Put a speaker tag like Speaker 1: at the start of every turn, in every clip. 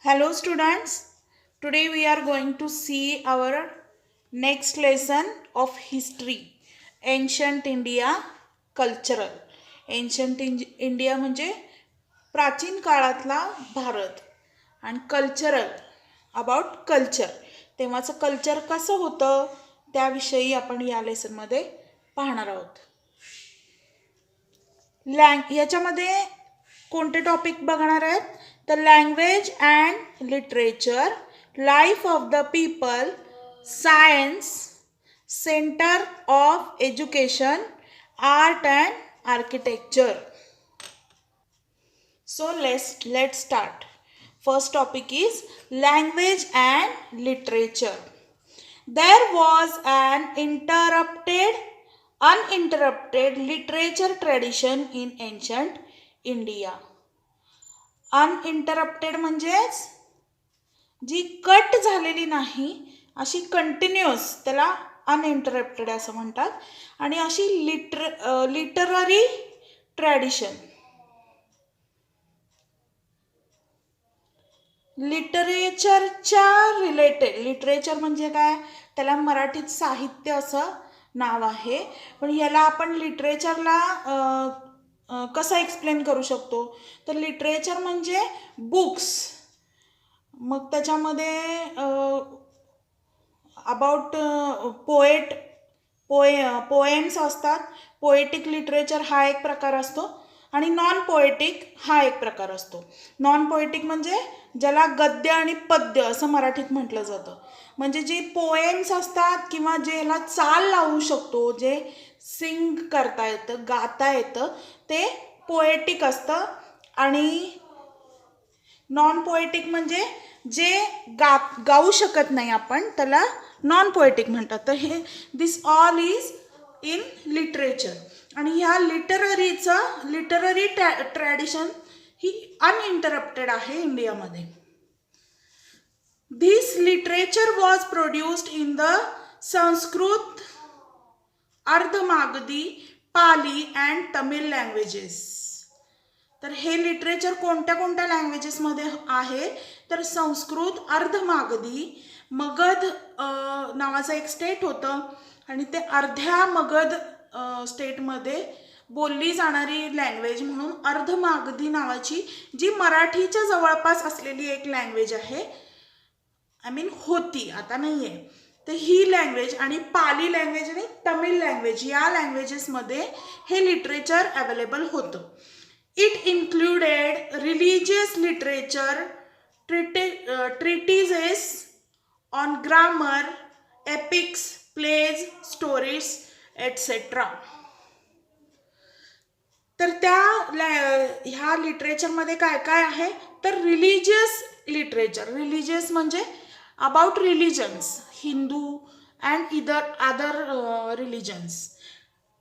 Speaker 1: Hello students, today we are going to see our next lesson of history, ancient India cultural. Ancient India म्हणजे प्राचीन काळातला भारत आणि cultural about culture. तेव्हाचं culture कसं होतं त्याविषयी आपण या लेसनमध्ये पाहणार आहोत. याच्यामध्ये कोणते टॉपिक बघणार आहेत तर language and literature, life of the people, science, centre of education, art and architecture. So let's start. First topic is language and literature. There was an uninterrupted literature tradition in ancient India. Uninterrupted म्हणजेच जी cut झालेली नाही अशी continuous, त्याला uninterrupted असं म्हणतात. आणि अशी literary tradition, लिटरेचरच्या related. Literature म्हणजे काय, त्याला मराठीत साहित्य असं नाव आहे, पण याला आपण लिटरेचरला कसं एक्सप्लेन करू शकतो तर लिटरेचर म्हणजे बुक्स, मग त्याच्यामध्ये अबाउट पोएम्स असतात. पोएटिक लिटरेचर हा एक प्रकार असतो आणि नॉन पोएटिक हा एक प्रकार असतो. नॉन पोएटिक म्हणजे ज्याला गद्य आणि पद्य असं मराठीत म्हटलं जातं. म्हणजे जे पोएम्स असतात किंवा जे ह्याला चाल लावू शकतो, जे सिंग करता येतं, गाता येतं, ते पोएटिक असतं. आणि नॉन पोएटिक म्हणजे जे गाऊ शकत नाही आपण, त्याला नॉन पोएटिक म्हणतात. तर हे दिस ऑल इज इन लिटरेचर. आणि ह्या लिटररी ट्रॅडिशन ही अनइंटरप्टेड आहे इंडियामध्ये. This literature was produced in the Sanskrit, Ardhamagadhi, Pali and Tamil languages. तर हे लिटरेचर कोणत्या कोणत्या लँग्वेजेसमध्ये आहे तर संस्कृत, अर्धमागधी, मगध नावाचं एक स्टेट होतं आणि ते अर्ध्या मगध स्टेटमध्ये बोलली जाणारी लँग्वेज म्हणून अर्धमागधी नावाची, जी मराठीच्या जवळपास असलेली एक लँग्वेज आहे, होती, आता नाही आहे. तर ही लँग्वेज आणि पाली लँग्वेज आणि तमिळ लँग्वेज या लँग्वेजेसमध्ये हे लिटरेचर अवेलेबल होतं. It included religious literature, treatises on grammar, epics, plays, stories, etc. तर ह्या लिटरेचरमध्ये काय काय आहे तर रिलिजियस लिटरेचर. रिलिजियस म्हणजे about religions, Hindu and other religions,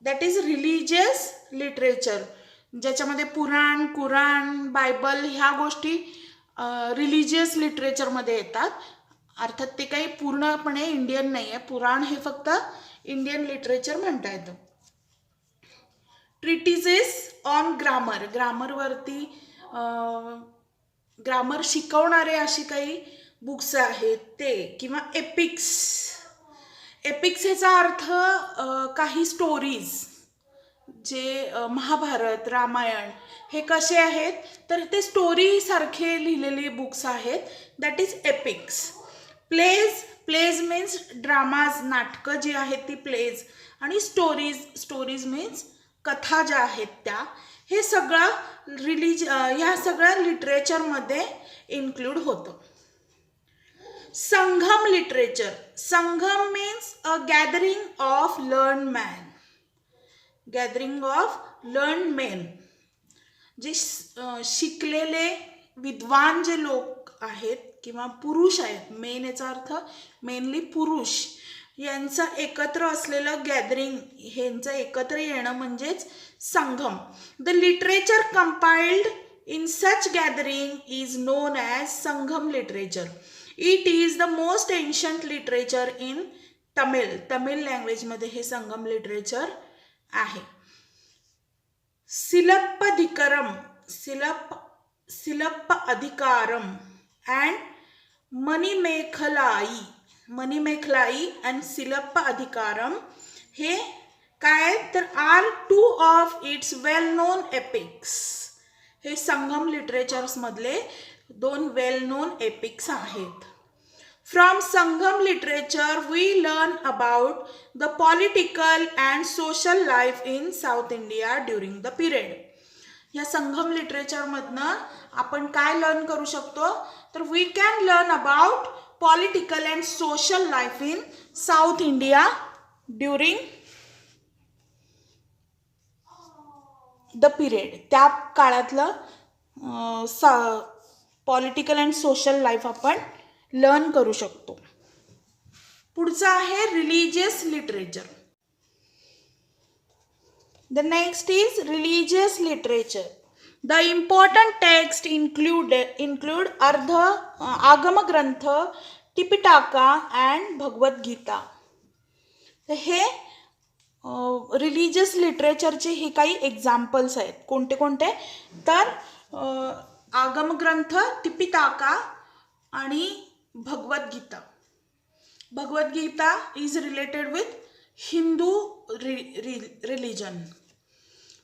Speaker 1: that is religious literature, ज्याच्यामध्ये पुराण, कुराण, बायबल ह्या गोष्टी रिलिजियस लिटरेचरमध्ये येतात. अर्थात ते काही पूर्णपणे इंडियन नाही आहे. पुराण हे फक्त इंडियन लिटरेचर म्हणता येतं. ट्रिटिसेस ऑन ग्रामर, ग्रामरवरती ग्रामर शिकवणारे अशी काही बुक्स आहेत ते, किंवा एपिक्स. एपिक्स ह्याचा अर्थ काही स्टोरीज, जे महाभारत, रामायण हे कसे आहेत तर ते स्टोरी सारखे लिहिलेले बुक्स आहेत, that is epics. Plays means dramas, नाटकं जी आहेत ती प्लेज, आणि स्टोरीज मीन्स कथा ज्या आहेत त्या. हे सगळं ह्या सगळ्या लिटरेचरमध्ये इन्क्लूड होतं. Sangam literature. Sangam means a gathering of learn man. Gathering of learn men, जे शिकलेले विद्वान जे लोक आहेत किंवा पुरुष आहेत, मेन याचा अर्थ मेनली पुरुष, यांचं एकत्र असलेलं गॅदरिंग, ह्यांचं एकत्र येणं म्हणजेच संगम. The literature compiled in such gathering is known as Sangam literature. It is the most ancient literature in Tamil. Tamil लँग्वेजमध्ये हे संगम लिटरेचर आहे. सिलप्प अधिकारम अँड मणिमेखलाई अँड शिल्प अधिकारम हे काय तर are two of its well known epics. हे संगम लिटरेचर्स मधले 2 वेल नोन एपिक्स आहेत. From Sangam literature, we learn about the political and social life in South India during the period. या संगम literature मधनं आपण काय लर्न करू शकतो तर we can learn about political and social life in South India during the period. त्या काळातलं political and social life आपण लर्न करू शकतो. पुढचं आहे religious literature. The next is religious literature. The important texts include Agama Grantha, Tipitaka and Bhagavad Gita. हे religious लिटरेचरचे हे काही एक्झाम्पल्स आहेत. कोणते कोणते तर आगमग्रंथ, टिपिटाका आणि Bhagavad Gita. Bhagavad Gita is related with Hindu religion.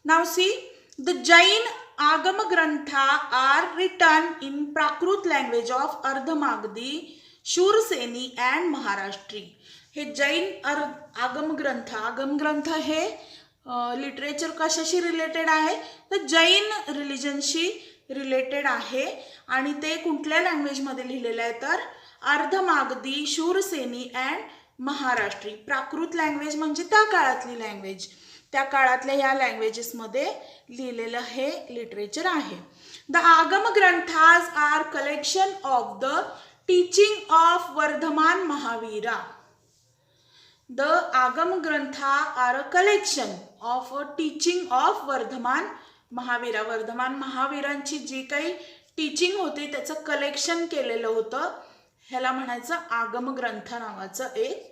Speaker 1: Now see, the Jain Agama Grantha are written in Prakrit language of Ardhamagadi, Shurseni and Maharashtri. हे जैन आगम ग्रंथ हे लिटरेचर कशाशी रिलेटेड आहे तर जैन रिलिजनशी रिलेटेड आहे आणि ते कुठल्या लँग्वेजमध्ये लिहिलेलं आहे तर अर्धमागधी, शूरसेनी अँड महाराष्ट्री. प्राकृत लँग्वेज म्हणजे त्या काळातली लँग्वेज, त्या काळातल्या ह्या लँग्वेजेसमध्ये लिहिलेलं हे लिटरेचर आहे. The Agam granthas are collection of the teaching of Vardhaman Mahavira. The Agam grantha are a collection of a teaching of Vardhaman Mahavira. Vardhaman महावीरांची जी काही टीचिंग होती त्याचं कलेक्शन केलेलं होतं. ह्याला म्हणायचं आगम ग्रंथ नावाचं एक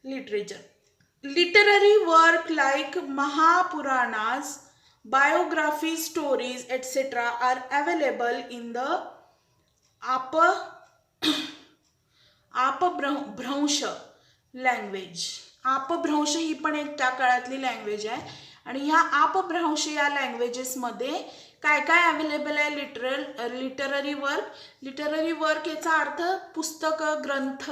Speaker 1: literature. Literary work like Mahapuranas, biography, stories etcetera are available in the Apabhramsha language. Apabhramsha ही पण एक त्या काळातली लँग्वेज आहे आणि ह्या अपभ्रंश या लँग्वेजेसमध्ये काय काय अवेलेबल आहे लिटररी वर्क. लिटररी वर्क याचा अर्थ पुस्तक, ग्रंथ,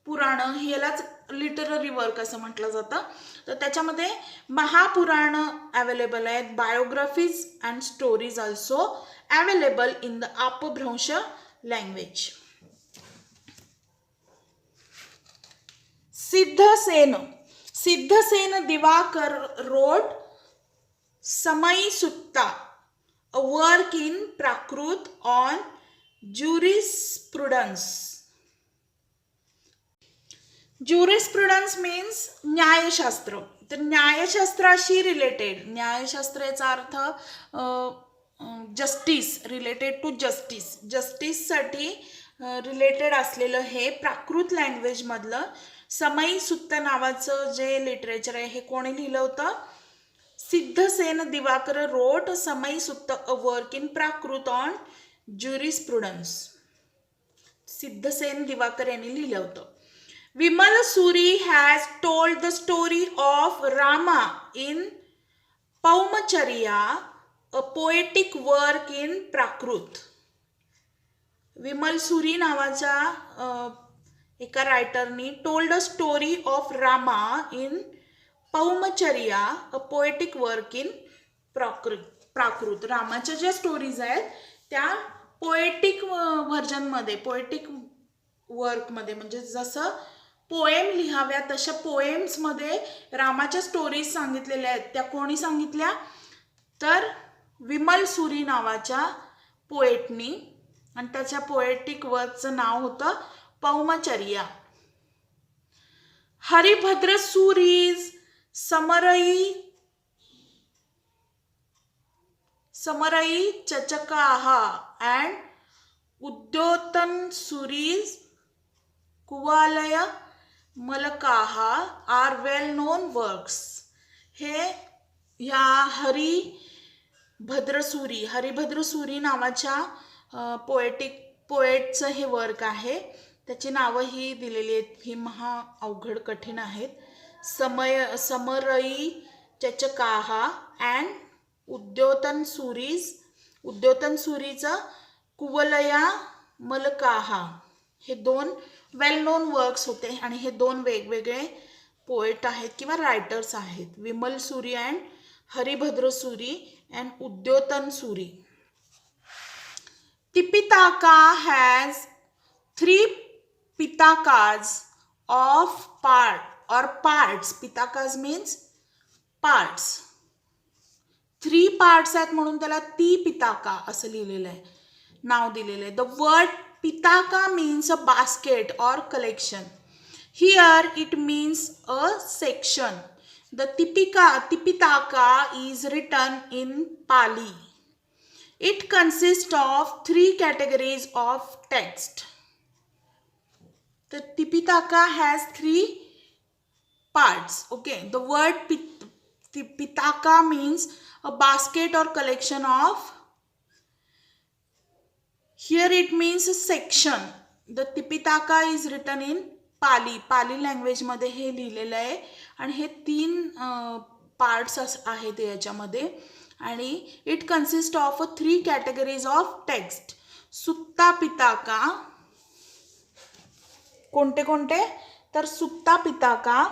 Speaker 1: पुराण यालाच लिटररी वर्क असं म्हटलं जातं. तर त्याच्यामध्ये महापुराण अवेलेबल आहेत. Biographies and stories also available in the Apabhramsha language. Siddhasena Divakara wrote Samai Sutta, a work in Prakrit on jurisprudence. Jurisprudence means न्यायशास्त्र. तर न्यायशास्त्राशी रिलेटेड, न्यायशास्त्राचा अर्थ जस्टिस, रिलेटेड टू जस्टिस, जस्टिससाठी रिलेटेड असलेलं हे प्राकृत लँग्वेज मधलं समई सुत्त नावाचं जे लिटरेचर आहे हे कोणी लिहिलं होतं. Siddhasena Divakara wrote Samai Sutta, a work in Prakrit on jurisprudence. Siddhasena Divakara यांनी लिहिलं होतं. Vimal Suri has told the story of Rama in Paumacharya, a poetic work in Prakrit. Vimal Suri नावाच्या एका रायटरनी told a story of Rama in Paumacharya, a poetic work in Prakrit. रामाच्या ज्या स्टोरीज आहेत त्या पोएटिक व्हर्जनमध्ये, पोएटिक वर्कमध्ये म्हणजे जसं पोएम लिहाव्या तशा पोएम्समध्ये रामाच्या स्टोरीज सांगितलेल्या आहेत. त्या कोणी सांगितल्या तर विमल सुरी नावाच्या पोएटनी आणि त्याच्या पोएटिक वर्कचं नाव होतं Paumacharya. Haribhadra Suri's Samarai Chachakaha and Udyotana Suri's Kuvalaya Malakaha are well known works. हे ह्या हरिभद्र सुरी नावाच्या पोएटिक पोएटचं हे वर्क आहे. त्याची नावं ही दिलेली आहेत, ही महा अवघड कठीण आहेत. समरई चचकाहा अँड उद्योतन सुरीचं कुवलया मलकाहा, हे 2 वेल नोन वर्क्स होते आणि हे 2 वेगवेगळे पोएट आहेत किंवा रायटर्स आहेत. Vimal Suri and Haribhadra Suri and Udyotana Suri. Tipitaka has 3 pitakas of parts. Pitakas means parts. 3 parts आहेत म्हणून त्याला तिपिताका असं लिहिलेलं आहे, नाव दिलेलं आहे. The word pitaka means a basket or collection. Here it means a section. The Tipitaka is written in Pali. It consists of 3 categories of text. The Tipitaka has 3 parts. Okay, the word Pitaka means a basket or collection of. Here it means a section. The Tipitaka is written in Pali. Pali language मध्ये हे लिहिलेलं आहे आणि हे 3 parts आहेत याच्यामध्ये. आणि it consist of 3 categories of text. Sutta Pitaka, कोणते कोणते तर Sutta Pitaka,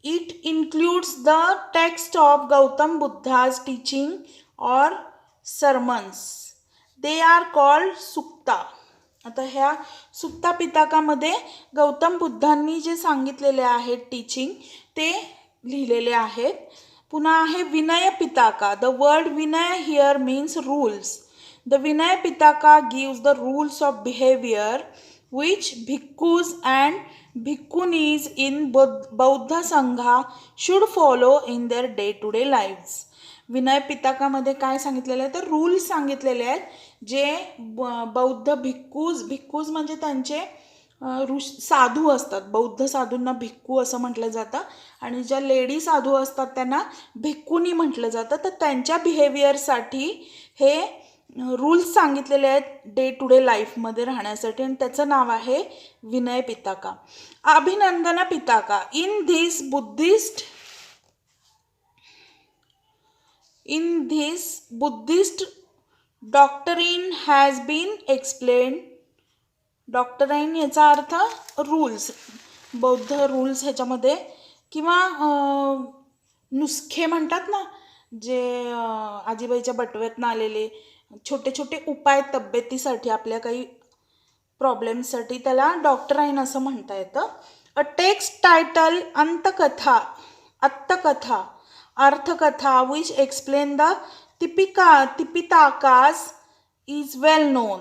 Speaker 1: it includes the text of Gautam Buddha's teaching और sermons. They are called Sukta. आता ह्या सुत्ता पिताकामध्ये गौतम बुद्धांनी जे सांगितलेले आहेत टीचिंग ते लिहिलेले आहेत. पुन्हा आहे Vinaya Pitaka. The word Vinaya here means rules. The Vinaya Pitaka gives the rules of behaviour which bhikkhus and bhikkhunis in बौद्ध संघा should follow in their day-to-day lives. Vinay पिताकामध्ये काय सांगितलेलं आहे तर रूल्स सांगितलेले आहेत जे बौद्ध भिक्खूज म्हणजे त्यांचे साधू असतात. बौद्ध साधूंना भिक्खू असं म्हटलं जातं आणि ज्या लेडी साधू असतात त्यांना भिक्खुनी म्हटलं जातं. तर त्यांच्या बिहेवियरसाठी हे रूल्स सांगितलेले आहेत डे टू डे लाईफमध्ये राहण्यासाठी आणि त्याचं नाव आहे विनय पिताका. अभिनंदन Pitaka. In this Buddhist doctrine has been explained. Doctrine याचा अर्थ रूल्स, बौद्ध रूल्स ह्याच्यामध्ये किंवा नुस्खे म्हणतात ना, जे आजीबाईच्या बटव्यातनं आलेले छोटे छोटे उपाय तब्येतीसाठी, आपल्या काही प्रॉब्लेम्ससाठी, त्याला डॉक्टराईन असं म्हणता येतं. A text title Antakatha, Atthakatha, Arthakatha which explain the Tipitakas is well known.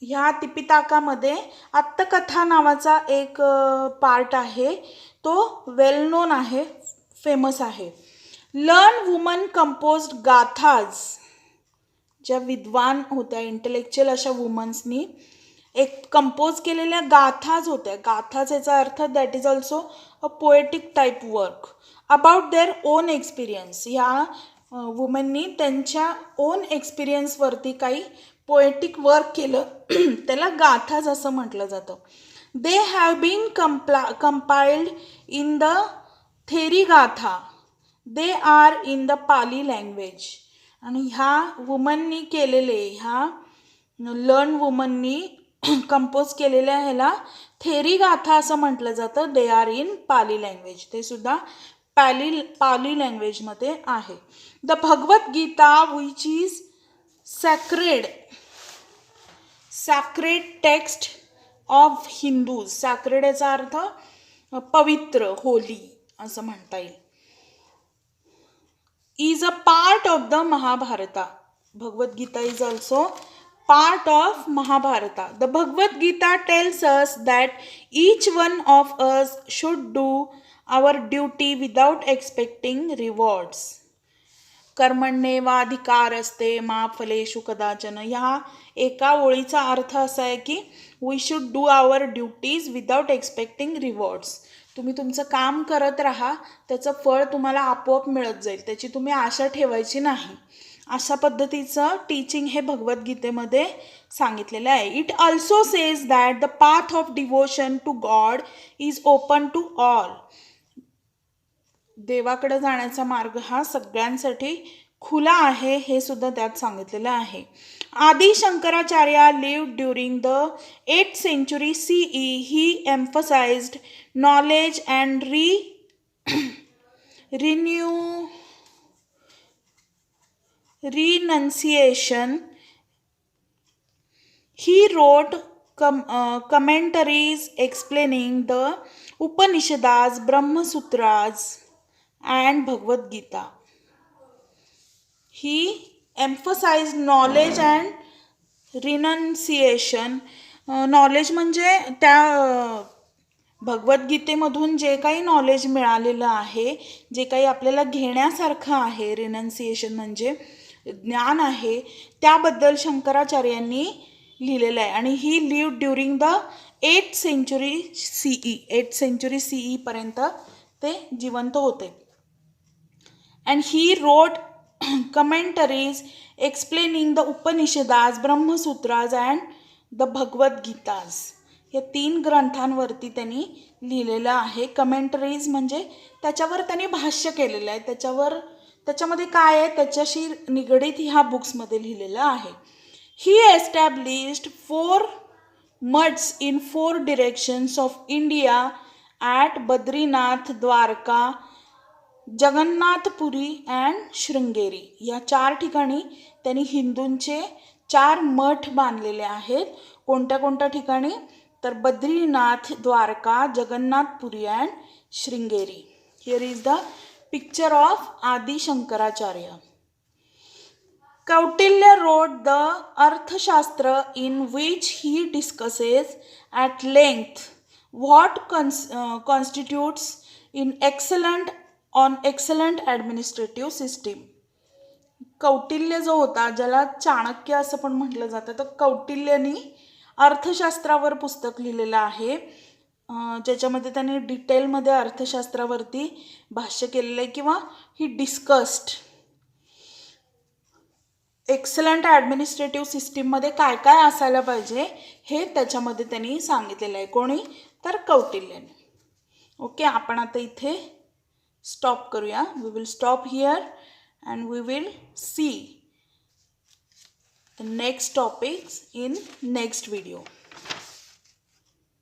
Speaker 1: ह्या तिपिताकामध्ये अत्तकथा नावाचा एक पार्ट आहे, तो वेल नोन आहे, फेमस आहे. Learn woman composed gathas. ज्या विद्वान होत्या, इंटेलेक्च्युअल अशा वुमन्सनी एक कंपोज केलेल्या गाथाज होत्या. गाथाज याचा अर्थ that is also a poetic type work about their own experience. ह्या वुमननी त्यांच्या ओन एक्सपिरियन्सवरती काही पोएटिक वर्क केलं, त्याला गाथाज असं म्हटलं जातं. They have been compiled in the Theri Gatha. They are in the Pali language. आणि ह्या वुमननी केलेले, ह्या लर्न वुमननी कंपोज केलेल्या ह्याला थेरी गाथा असं म्हटलं जातं. दे आर इन पाली लँग्वेज. ते सुद्धा पाली लँग्वेजमध्ये आहे. The Bhagavad Gita which is sacred text of Hindus. Sacred याचा अर्थ पवित्र, होली असं म्हणता येईल. is a part of the Mahabharata. Bhagavad Gita is also part of Mahabharata. The Bhagavad Gita tells us that each one of us should do our duty without expecting rewards. कर्मण्येवाधिकारस्ते मा फलेषु कदाचन. ह्या एका ओळीचा अर्थ असा आहे की we should do our duties without expecting rewards. तुम्ही तुमचं काम करत राहा, त्याचं फळ तुम्हाला आपोआप मिळत जाईल, त्याची तुम्ही आशा ठेवायची नाही. अशा पद्धतीचं टीचिंग हे भगवद्गीतेमध्ये सांगितलेलं आहे. It also says that the path of devotion to god is open to all. देवाकडे जाण्याचा मार्ग हा सगळ्यांसाठी खुला आहे हे सुद्धा त्यात सांगितलेलं आहे. आदि Shankaracharya lived during the 8th century CE. He emphasized knowledge and renunciation. He wrote commentaries explaining the Upanishads, Brahma Sutras and Bhagavad Gita. He emphasized knowledge and renunciation. Knowledge म्हणजे त्या भगवद्गीतेमधून जे काही नॉलेज मिळालेलं आहे, जे काही आपल्याला घेण्यासारखं आहे, रिनन्सिएशन म्हणजे ज्ञान आहे, त्याबद्दल शंकराचार्यांनी लिहिलेलं आहे. आणि ही lived during the 8th century CE. 8th century CE पर्यंत ते जिवंत होते. And he wrote commentaries explaining the Upanishads, Brahma Sutras and the Bhagavad Gitas. या 3 ग्रंथांवरती त्यांनी लिहिलेलं आहे. कमेंटरीज म्हणजे त्याच्यावर त्यांनी भाष्य केलेलं आहे, त्याच्यामध्ये काय आहे त्याच्याशी निगडीत ह्या बुक्समध्ये लिहिलेलं आहे. He established 4 maths in 4 directions of India at Badrinath, Dwarka, Jagannathpuri and Sringeri. या 4 ठिकाणी त्यांनी हिंदूंचे 4 मठ बांधलेले आहेत. कोणत्या कोणत्या ठिकाणी तर Badrinath, Dwarka, Jagannathpuri and Sringeri. Here is the picture of Adi Shankaracharya. Kautilya wrote the अर्थशास्त्र in which he discusses at length what constitutes on excellent administrative system. Kautilya जो होता, ज्याला चाणक्य असं पण म्हटलं जातं, तर कौटिल्यनी अर्थशास्त्रावर पुस्तक लिहिलेलं आहे, ज्याच्यामध्ये त्यांनी डिटेलमध्ये अर्थशास्त्रावरती भाष्य केलेलं आहे, किंवा ही डिस्कस्ड एक्सलंट ॲडमिनिस्ट्रेटिव्ह सिस्टीममध्ये काय काय असायला पाहिजे हे त्याच्यामध्ये त्यांनी सांगितलेलं आहे. कोणी तर कौटिल्याने. ओके, आपण आता इथे स्टॉप करूया. We will stop here and we will see the next topics in next video.